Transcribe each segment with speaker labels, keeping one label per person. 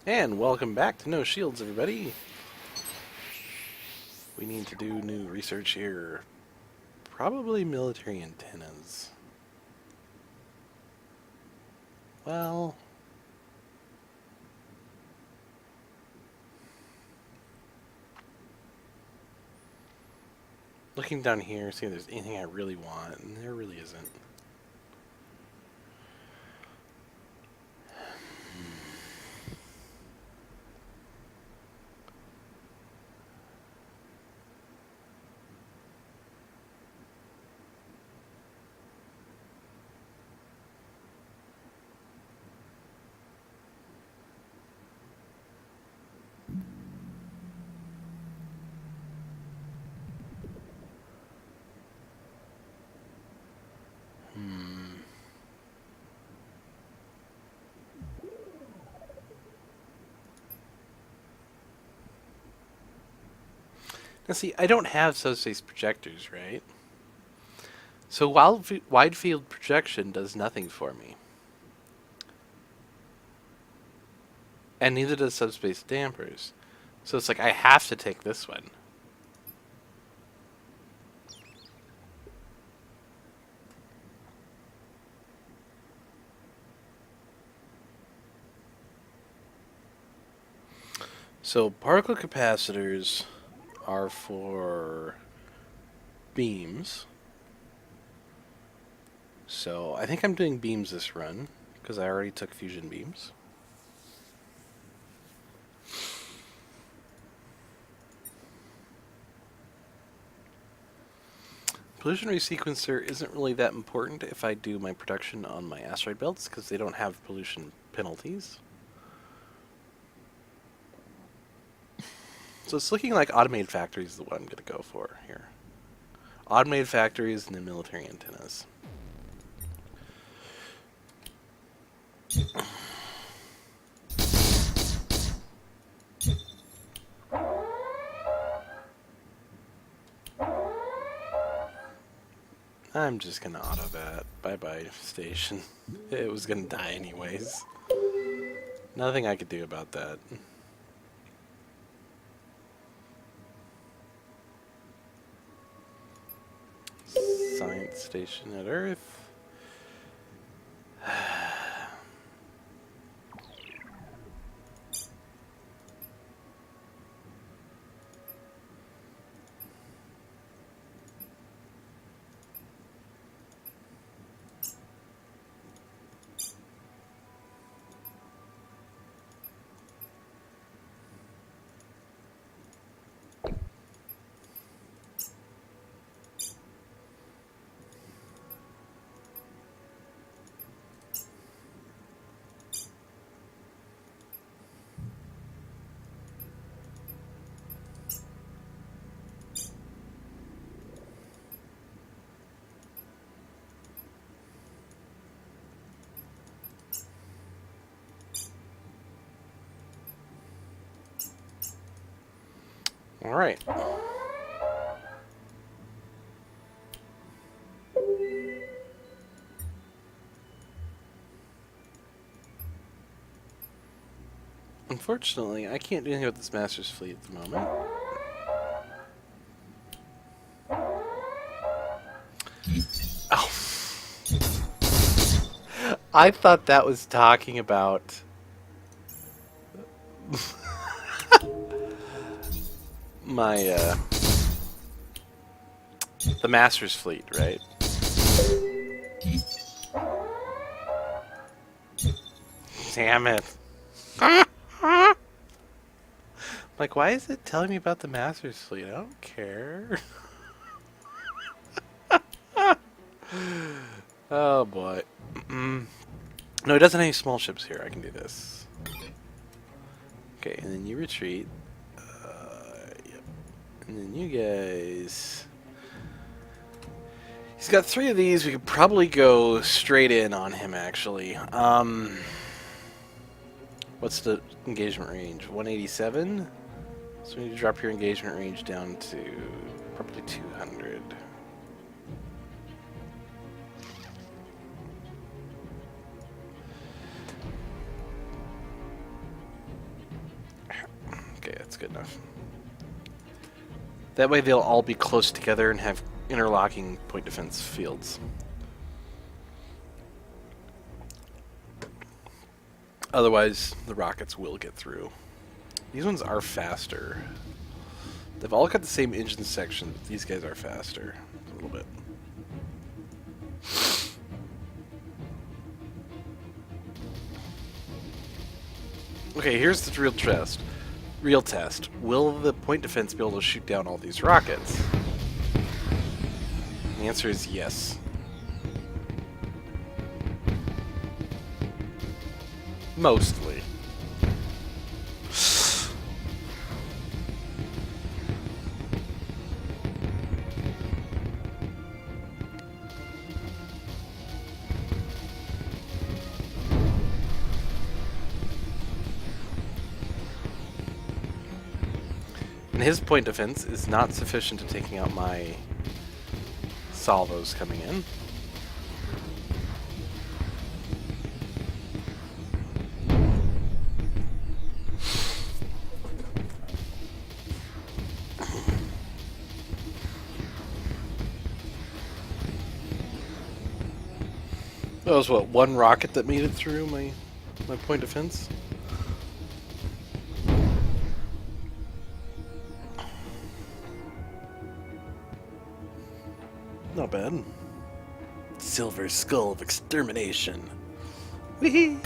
Speaker 1: And welcome back to No Shields, everybody. We need to do new research here. Probably military antennas. Well, looking down here, seeing if there's anything I really want, and there really isn't. Now see, I don't have subspace projectors, right? So wide field projection does nothing for me. And neither does subspace dampers. So it's like I have to take this one. So particle capacitors are for beams. So I think I'm doing beams this run, because I already took fusion beams. Pollution resequencer isn't really that important if I do my production on my asteroid belts, because they don't have pollution penalties. So it's looking like automated factories is what I'm going to go for here. Automated factories and then military antennas. I'm just going to auto that. Bye-bye, station. It was going to die anyways. Nothing I could do about that. Science station at Earth. All right. Unfortunately, I can't do anything with this Master's fleet at the moment. Oh. I thought that was talking about my, the Master's fleet, right? Damn it. Like, why is it telling me about the Master's fleet? I don't care. Oh, boy. No, it doesn't have any small ships here. I can do this. Okay, and then you retreat. Yep. And then you guys... He's got 3 of these. We could probably go straight in on him, actually. What's the engagement range? 187? So we need to drop your engagement range down to probably 200. good enough. That way they'll all be close together and have interlocking point defense fields. Otherwise, the rockets will get through. These ones are faster. They've all got the same engine section, but these guys are faster a little bit. Okay, here's the real test. Will the point defense be able to shoot down all these rockets? The answer is yes. Mostly. And his point defense is not sufficient to taking out my salvos coming in. That was what, one rocket that made it through my point defense? Not bad. Silver Skull of Extermination. Whee!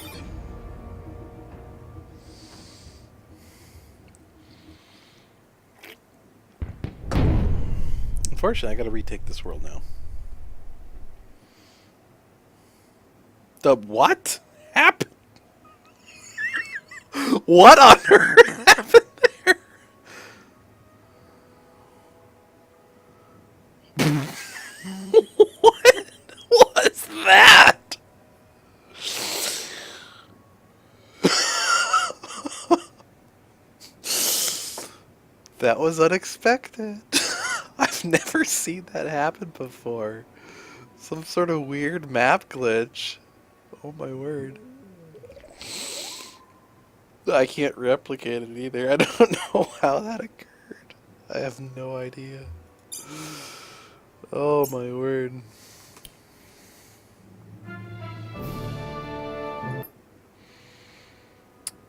Speaker 1: Unfortunately, I gotta retake this world now. The what happened? What on earth happened there? What was that? That was unexpected. I've never seen that happen before. Some sort of weird map glitch. Oh my word. I can't replicate it either. I don't know how that occurred. I have no idea. Oh my word.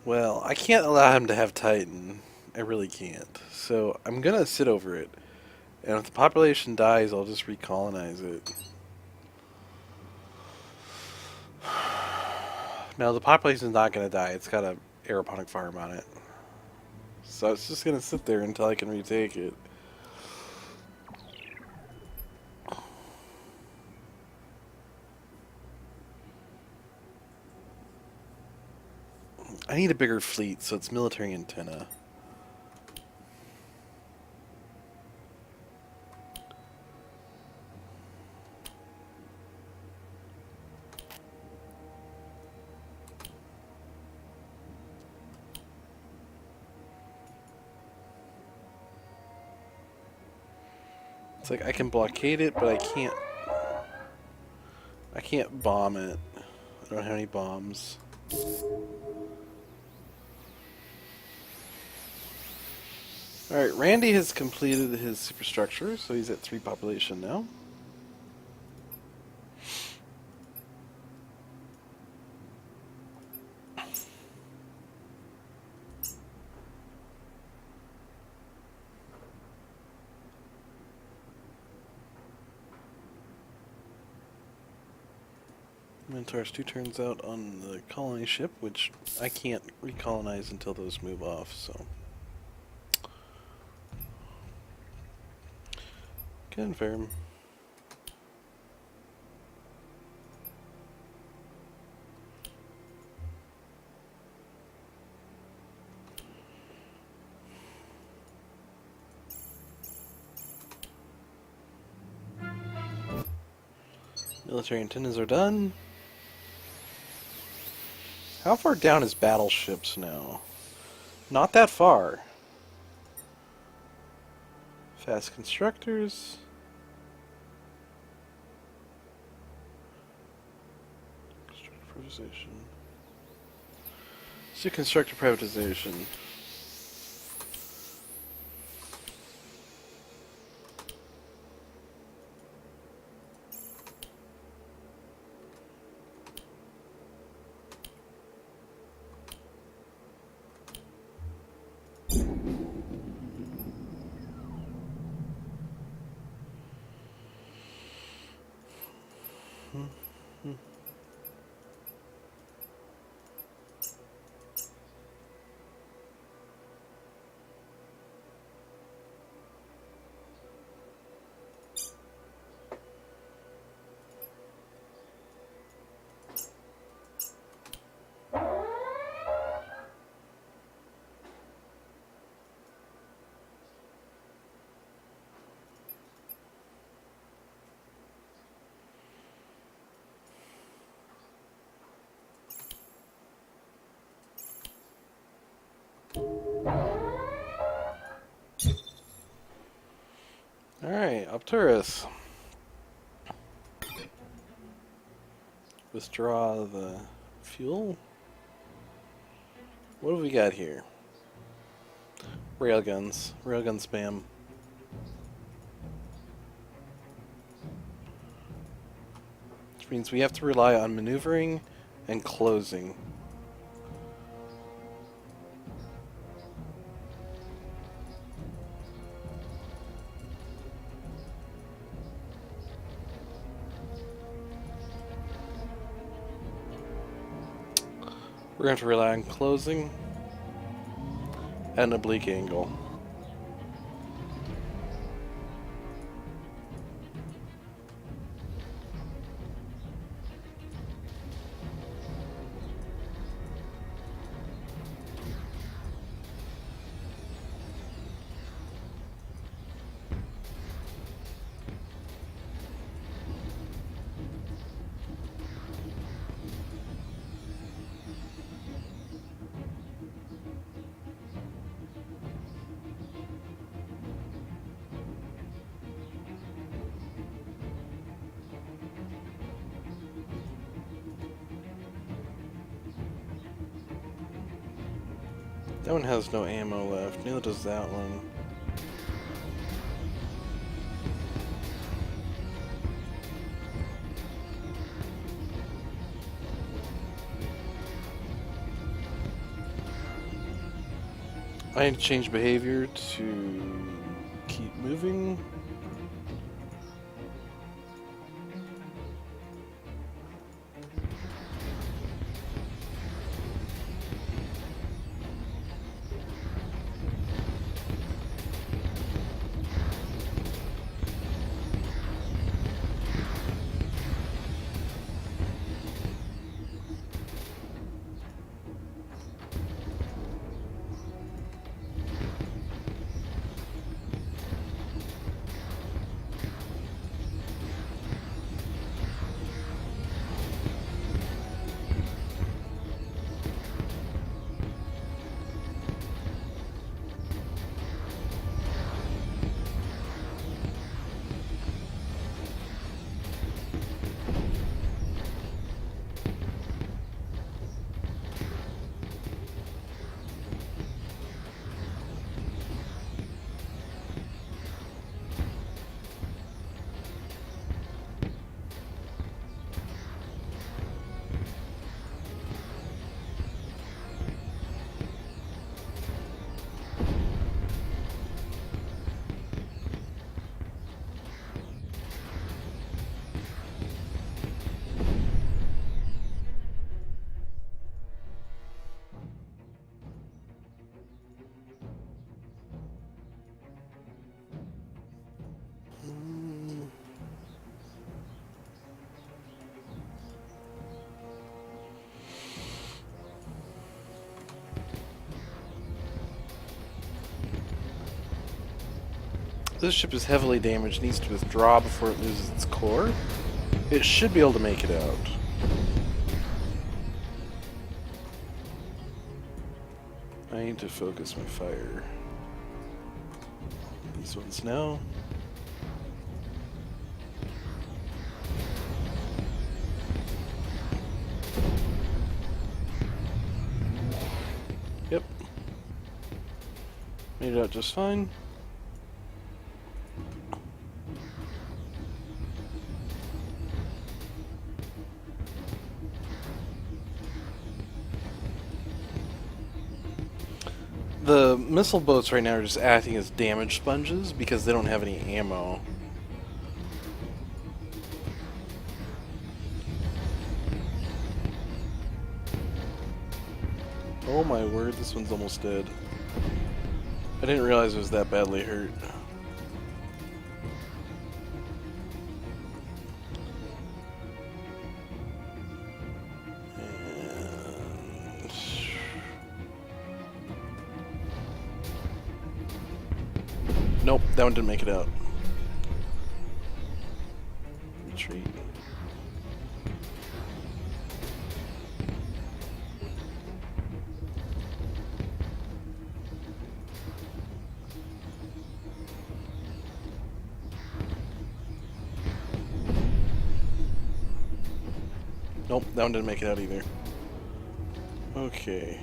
Speaker 1: Well, I can't allow him to have Titan. I really can't. So I'm gonna sit over it. And if the population dies, I'll just recolonize it. No, the population's not gonna die. It's got a aeroponic farm on it. So it's just gonna sit there until I can retake it. I need a bigger fleet, so it's military antenna. It's like I can blockade it, but I can't bomb it. I don't have any bombs. Alright, Randy has completed his superstructure, so he's at 3 population now. Minotaur's 2 turns out on the colony ship, which I can't recolonize until those move off, so. Confirm. Military antennas are done. How far down is battleships now? Not that far. Fast constructors. Privatization. Let's do constructor privatization. Alright, Opturus. Withdraw the fuel. What have we got here? Railguns. Railgun spam. Which means we have to rely on maneuvering and closing. We're going to have to rely on closing and oblique angle. That one has no ammo left, neither does that one. I need to change behavior to keep moving. This ship is heavily damaged, needs to withdraw before it loses its core. It should be able to make it out. I need to focus my fire. These ones now. Yep. Made it out just fine. The missile boats right now are just acting as damage sponges because they don't have any ammo. Oh my word, this one's almost dead. I didn't realize it was that badly hurt. And... Nope, that one didn't make it out. Retreat. Nope, that one didn't make it out either. Okay.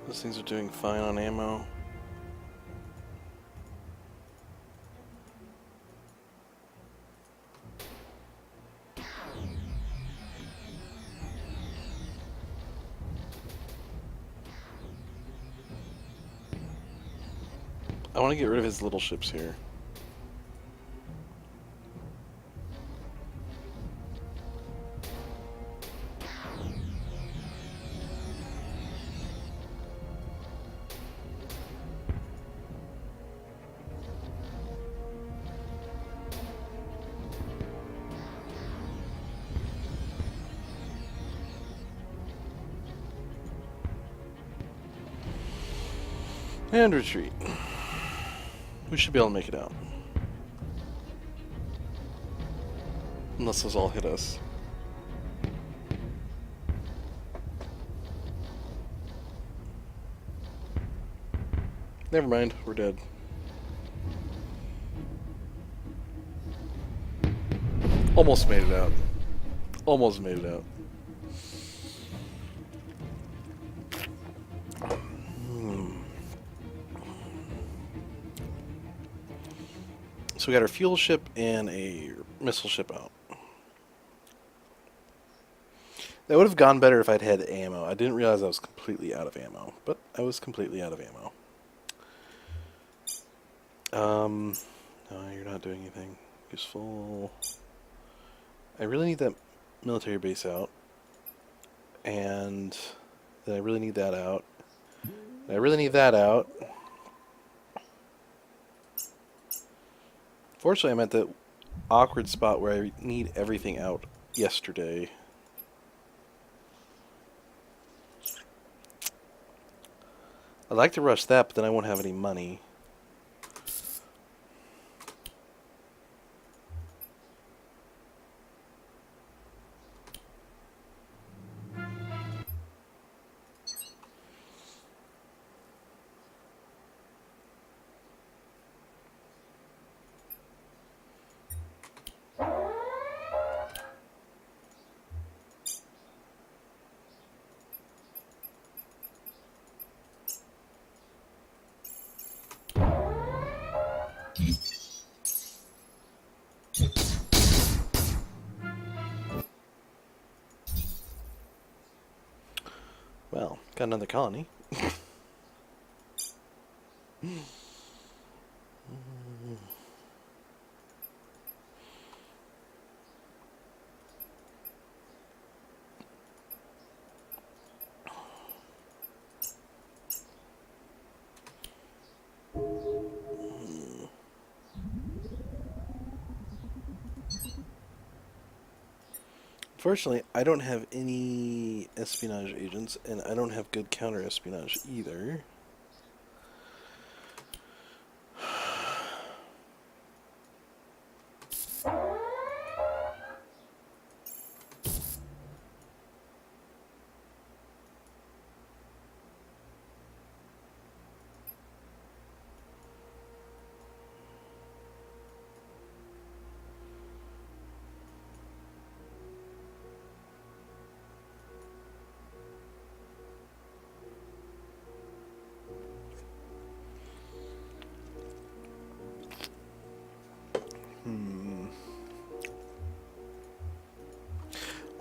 Speaker 1: Those things are doing fine on ammo. I want to get rid of his little ships here. And retreat. We should be able to make it out. Unless those all hit us. Never mind, we're dead. Almost made it out. Almost made it out. So we got our fuel ship and a missile ship out. That would have gone better if I'd had ammo. I didn't realize I was completely out of ammo, but I was completely out of ammo. No, you're not doing anything useful. I really need that military base out, and then I really need that out. And I really need that out. Fortunately, I'm at the awkward spot where I need everything out yesterday. I'd like to rush that, but then I won't have any money. Well, got another colony. Fortunately, I don't have any espionage agents, and I don't have good counter-espionage either.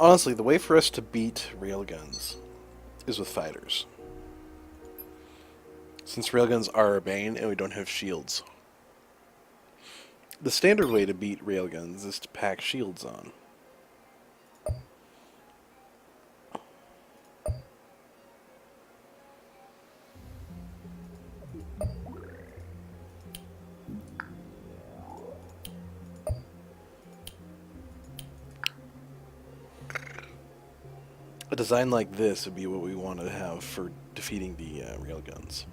Speaker 1: Honestly, the way for us to beat railguns is with fighters. Since railguns are our bane and we don't have shields. The standard way to beat railguns is to pack shields on. A design like this would be what we want to have for defeating the railguns.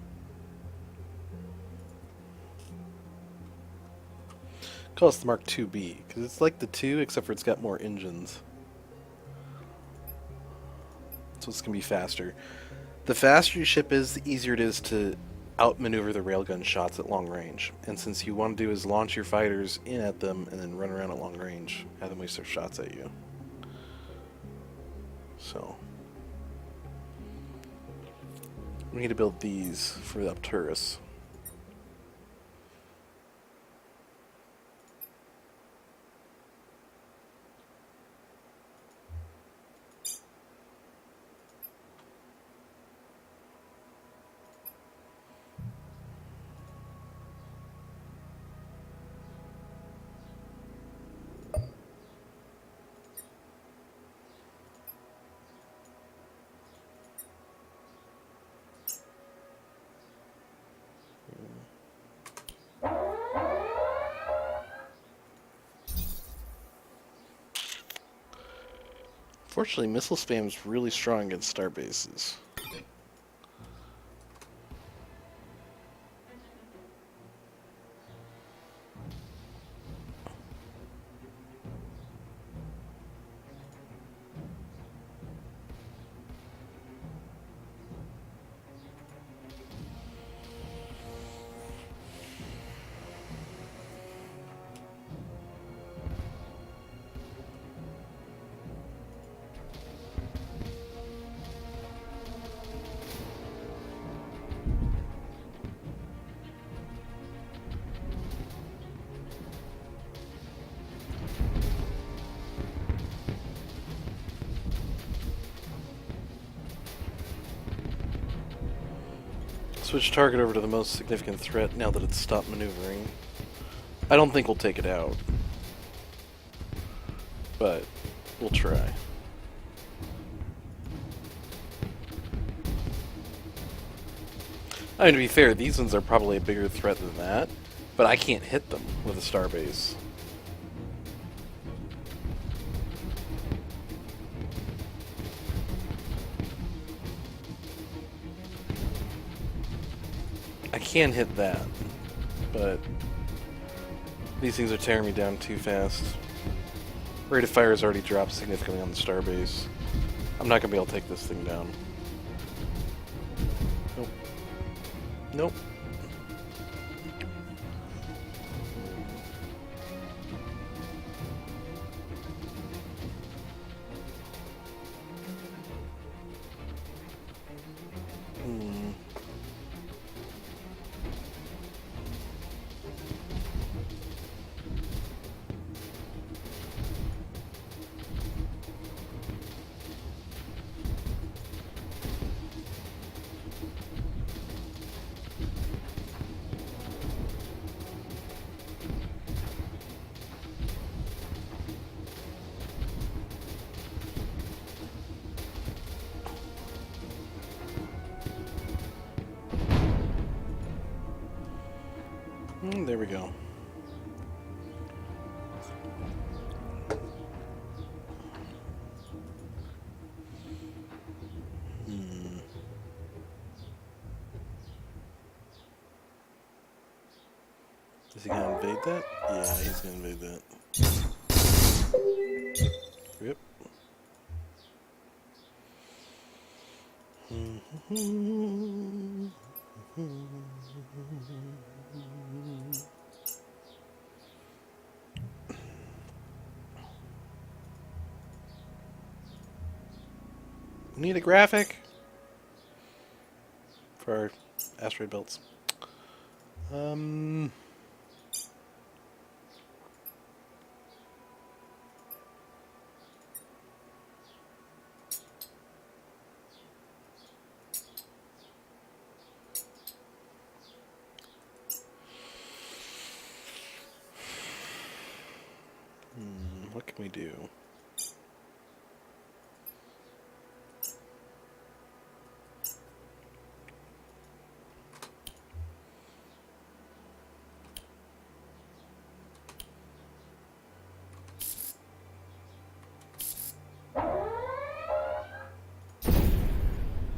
Speaker 1: Call this the Mark II-B, because it's like the 2, except for it's got more engines. So it's going to be faster. The faster your ship is, the easier it is to outmaneuver the railgun shots at long range. And since you want to do is launch your fighters in at them and then run around at long range, have them waste their shots at you. So we need to build these for the Upturus. Fortunately, missile spam is really strong against star bases. Switch target over to the most significant threat now that it's stopped maneuvering. I don't think we'll take it out, but we'll try. I mean, to be fair, these ones are probably a bigger threat than that, but I can't hit them with a starbase. I can hit that, but these things are tearing me down too fast. Rate of fire has already dropped significantly on the starbase. I'm not going to be able to take this thing down. Nope. Nope. There we go. Is he gonna invade that? Yeah, he's gonna invade that. Yep. Need a graphic for our asteroid belts. What can we do?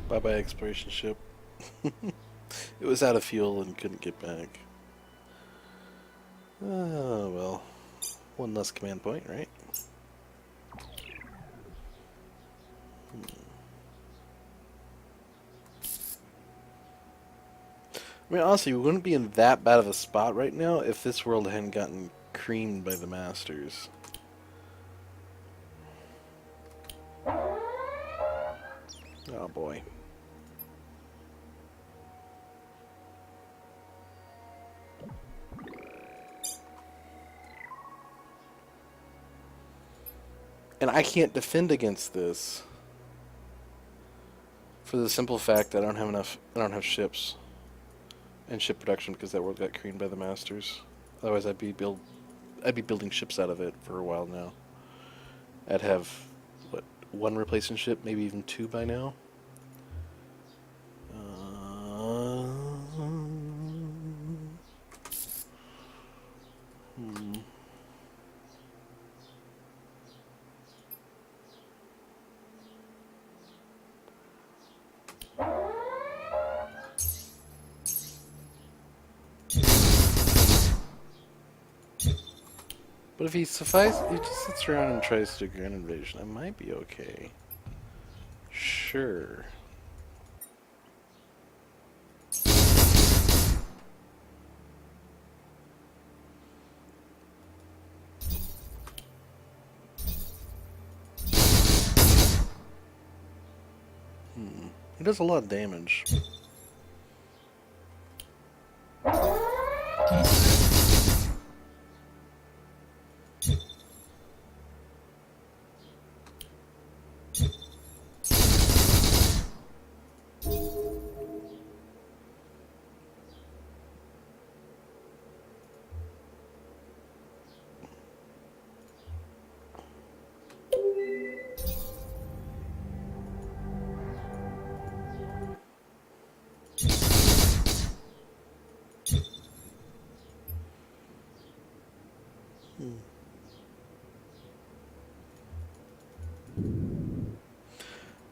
Speaker 1: Bye-bye exploration ship. It was out of fuel and couldn't get back. Oh, well. One less command point, right? I mean, honestly, we wouldn't be in that bad of a spot right now if this world hadn't gotten creamed by the Masters. Oh, boy. And I can't defend against this for the simple fact that I don't have ships and ship production because that world got creamed by the Masters. Otherwise, I'd be building ships out of it for a while now. I'd have what, one replacement ship, maybe even two by now. But if he just sits around and tries to grand invasion, I might be okay. Sure. He does a lot of damage.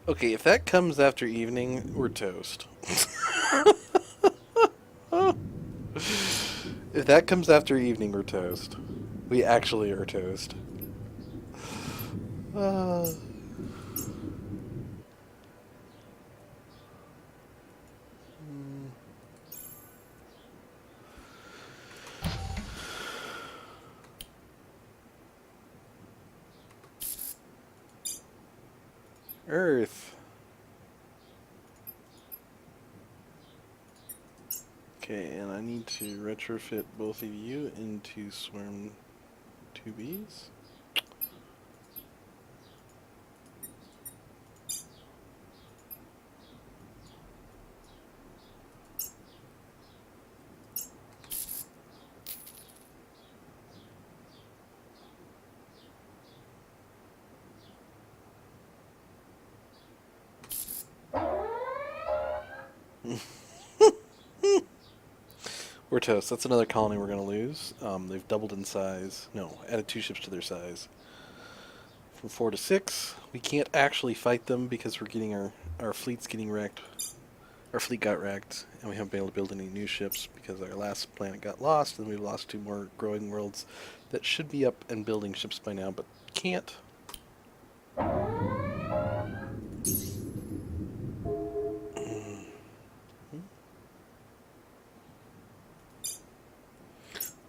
Speaker 1: Okay, if that comes after evening, we're toast. If that comes after evening, we're toast. We actually are toast. Earth. Okay, and I need to retrofit both of you into Swarm 2Bs. We're toast. That's another colony we're going to lose. They've doubled in size. No, added 2 ships to their size. From 4 to 6. We can't actually fight them because we're getting our fleet's getting wrecked. Our fleet got wrecked, and we haven't been able to build any new ships because our last planet got lost, and we lost 2 more growing worlds that should be up and building ships by now, but can't.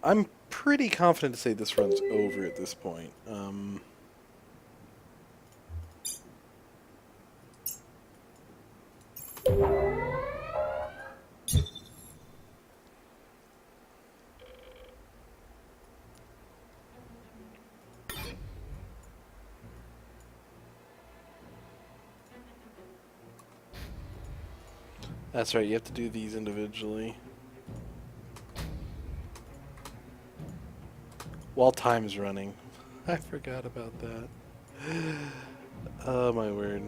Speaker 1: I'm pretty confident to say this run's over at this point. That's right, you have to do these individually. While time's running. I forgot about that. Oh my word.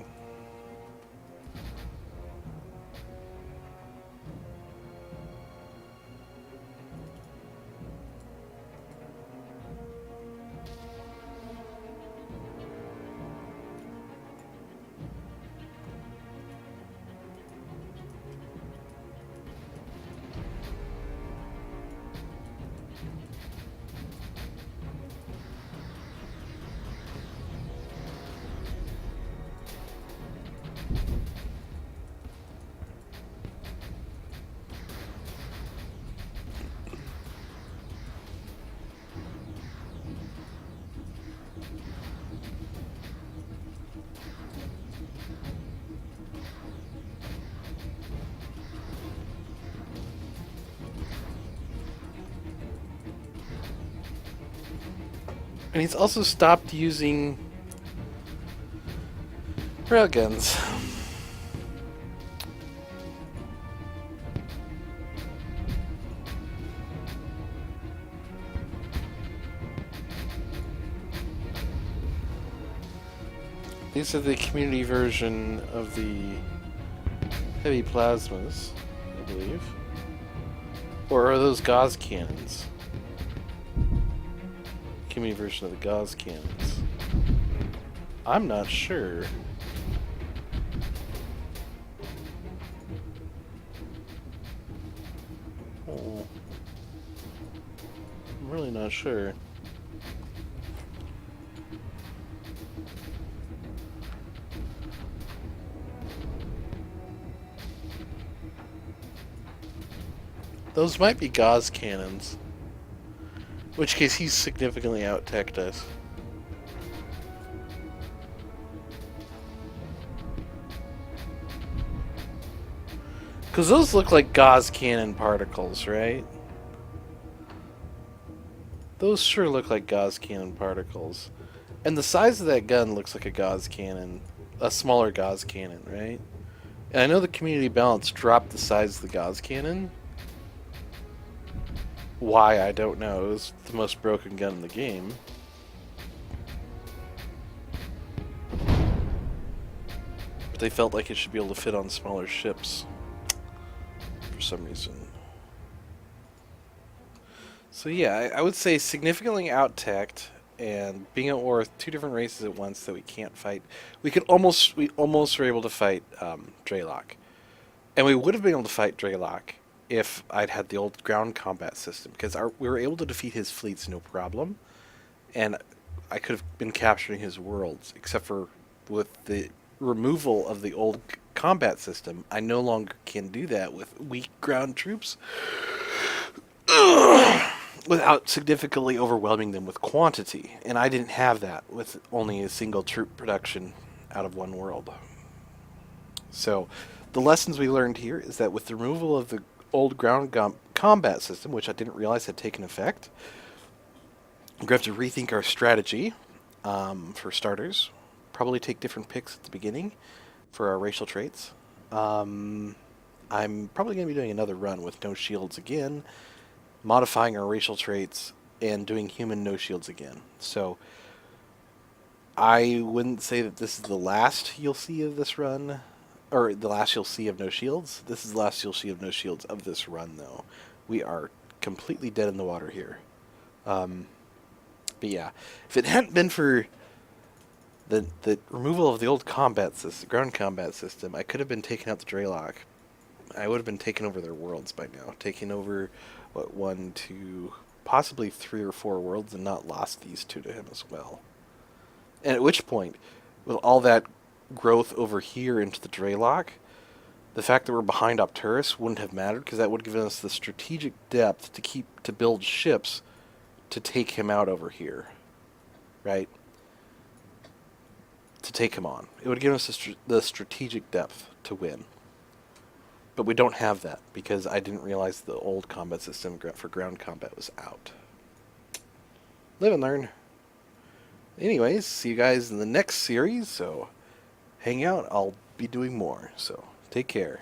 Speaker 1: And he's also stopped using railguns. These are the community version of the heavy plasmas, I believe. Or are those gauze cannons? Community version of the gauze cannons. I'm not sure. Oh. I'm really not sure. Those might be gauze cannons. In which case he's significantly out-teched us. Because those look like gauze cannon particles, right? Those sure look like gauze cannon particles. And the size of that gun looks like a gauze cannon. A smaller gauze cannon, right? And I know the community balance dropped the size of the gauze cannon. Why, I don't know. It was the most broken gun in the game. But they felt like it should be able to fit on smaller ships. For some reason. So yeah, I would say significantly out-teched and being at war with two different races at once that we can't fight. We almost were able to fight Draylock. And we would have been able to fight Draylock if I'd had the old ground combat system, because we were able to defeat his fleets no problem, and I could have been capturing his worlds, except for with the removal of the old combat system, I no longer can do that with weak ground troops without significantly overwhelming them with quantity, and I didn't have that with only a single troop production out of one world. So the lessons we learned here is that with the removal of the old ground combat system, which I didn't realize had taken effect, we're going to have to rethink our strategy. For starters, probably take different picks at the beginning for our racial traits. I'm probably going to be doing another run with no shields again, modifying our racial traits, and doing human no shields again. So I wouldn't say that this is the last you'll see of this run, or the last you'll see of no shields. This is the last you'll see of no shields of this run, though. We are completely dead in the water here. But yeah, if it hadn't been for the removal of the old combat system, ground combat system, I could have been taking out the Draylock. I would have been taking over their worlds by now. Taking over, what, 1, 2, possibly 3 or 4 worlds, and not lost these 2 to him as well. And at which point, with all that growth over here into the Draylock, the fact that we're behind Opturus wouldn't have mattered, because that would have given us the strategic depth to build ships to take him out over here, right? To take him on. It would give us the strategic depth to win. But we don't have that, because I didn't realize the old combat system for ground combat was out. Live and learn. Anyways, see you guys in the next series, so hang out. I'll be doing more, so take care.